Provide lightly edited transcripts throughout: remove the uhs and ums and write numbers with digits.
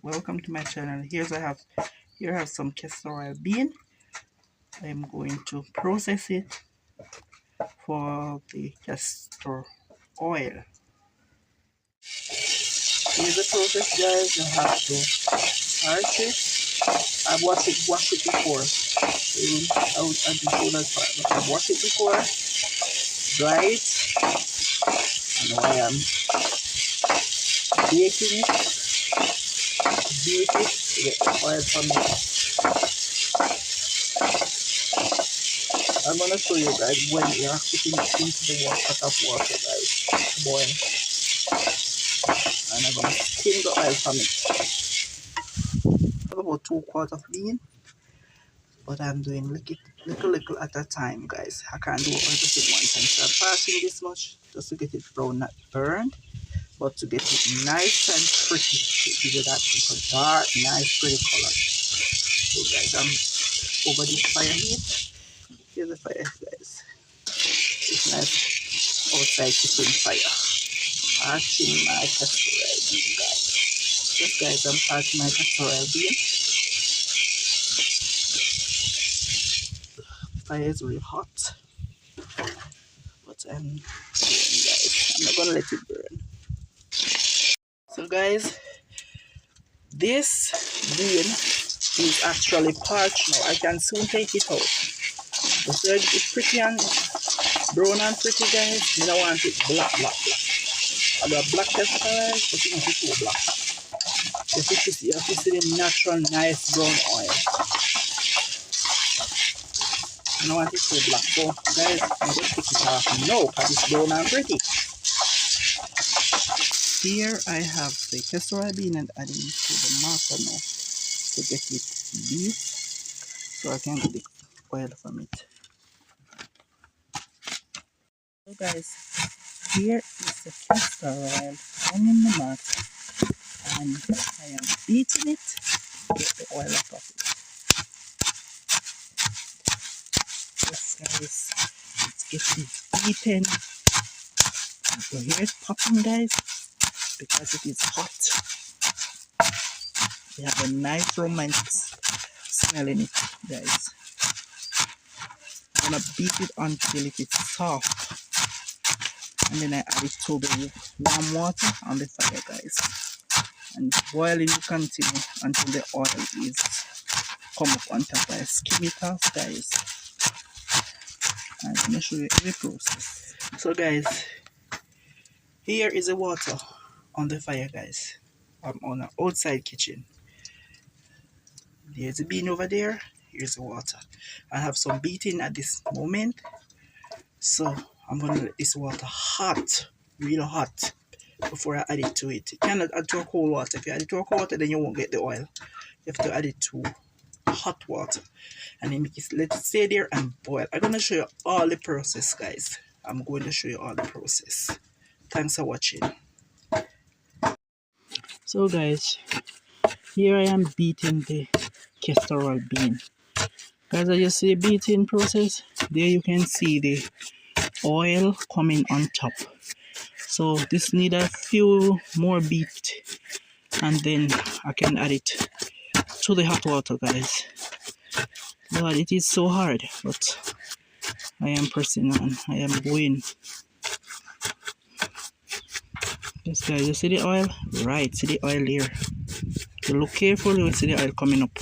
welcome to my channel. Here I have some castor oil bean. I am going to process it for the castor oil. Here's the process, guys. You have to starch it. I've washed it before. I didn't show that part, but I've washed it before, dry it, and now I am baking it, beat it to get the oil from it. I'm gonna show you guys when you are putting it into the pot of water, guys, to boil, and I'm gonna skim the oil from it. I have about 2 quarts of bean, but I'm doing little at a time, guys. I can't do everything one time, so I'm passing this much just to get it brown, not burned, but to get it nice and pretty, to give it that dark, nice, pretty color. So, guys, I'm over the fire heat. Here's the fire, guys. It's nice outside kitchen fire. Parching my castor oil bean, guys. Yes, guys, I'm parching my castor oil bean. Fire is really hot, but I'm doing, guys. I'm not gonna let it burn. So, guys, this bean is actually parched now. I can soon take it out. The third is pretty and brown and pretty, guys. You don't want it black. I got black castor oil, but you don't want it too black. You have to see the natural, nice brown oil. You don't want it too black. So, guys, I'm going to take it off now because it's brown and pretty. Here I have the castor oil bean and adding to the mortar now to get it beat so I can get the oil from it. So, guys, here is the castor oil in the mortar, and I am beating it to get the oil out of it. Yes, guys, it's getting beaten. You hear it popping, guys, because it is hot. We have a nice romantic smell in it, guys. I'm gonna beat it until it is soft, and then I add it to the warm water on the fire, guys, and boiling will continue until the oil is come up on top. I skim it off, guys, and I'm gonna show you every process. So, guys, here is the water on the fire, guys. I'm on an outside kitchen. There's a bean over there. Here's the water. I have some beating at this moment, so I'm gonna let this water hot, real hot, before I add it to it. You cannot add to a cold water. If you add it to a cold water, then you won't get the oil. You have to add it to hot water, and then let it stay there and boil. I'm gonna show you all the process, guys. I'm going to show you all the process. Thanks for watching. So, guys, here I am beating the castor oil bean. Guys, as you see the beating process, there you can see the oil coming on top. So this need a few more beat, and then I can add it to the hot water, guys. God, it is so hard, but I am pressing on. I am going. Yes, guys, you see the oil? Right, see the oil there. You look carefully, you see the oil coming up.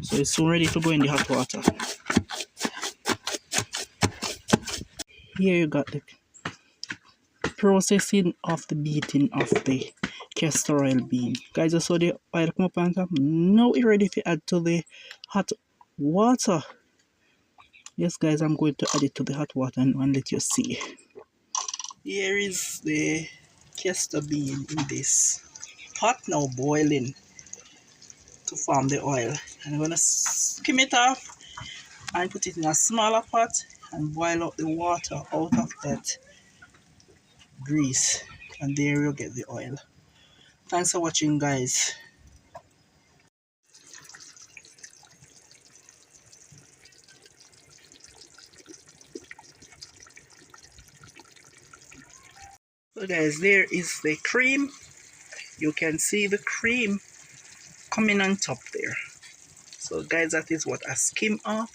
So it's soon ready to go in the hot water. Here you got the processing of the beating of the castor oil bean. Guys, you saw the oil come up on top. Now it's ready to add to the hot water. Yes, guys, I'm going to add it to the hot water and let you see. Here is the castor bean in this pot now boiling to form the oil. And I'm going to skim it off and put it in a smaller pot and boil out the water out of that grease. And there you get the oil. Thanks for watching, guys. So, guys, there is the cream. You can see the cream coming on top there. So guys, that is what I skim off.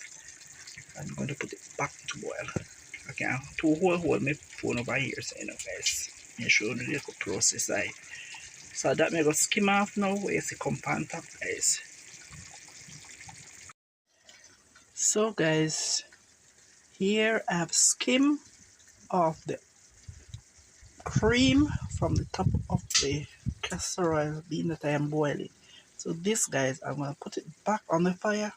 I'm going to put it back to boil. Okay, to hold my phone over here, so you know guys, make sure you do the process I. So that may go skim off now, where you see come on top guys. So guys, here I have skim off the cream from the top of the castor oil bean that I am boiling. So this guys, I'm going to put it back on the fire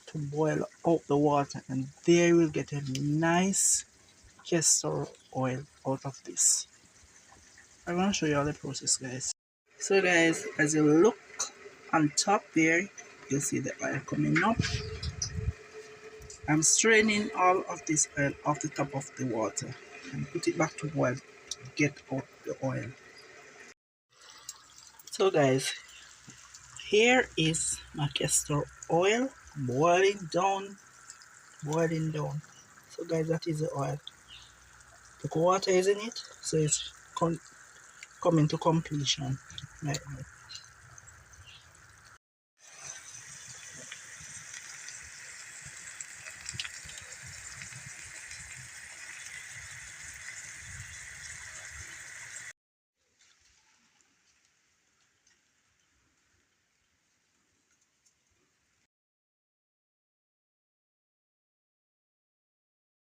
to boil out the water, and there you will get a nice castor oil out of this. I'm going to show you all the process guys. So guys, as you look on top there, you'll see the oil coming up. I'm straining all of this oil off the top of the water and put it back to boil to get out the oil. So guys, here is my castor oil boiling down. So guys, that is the oil. The water is in it, so it's coming to completion right now.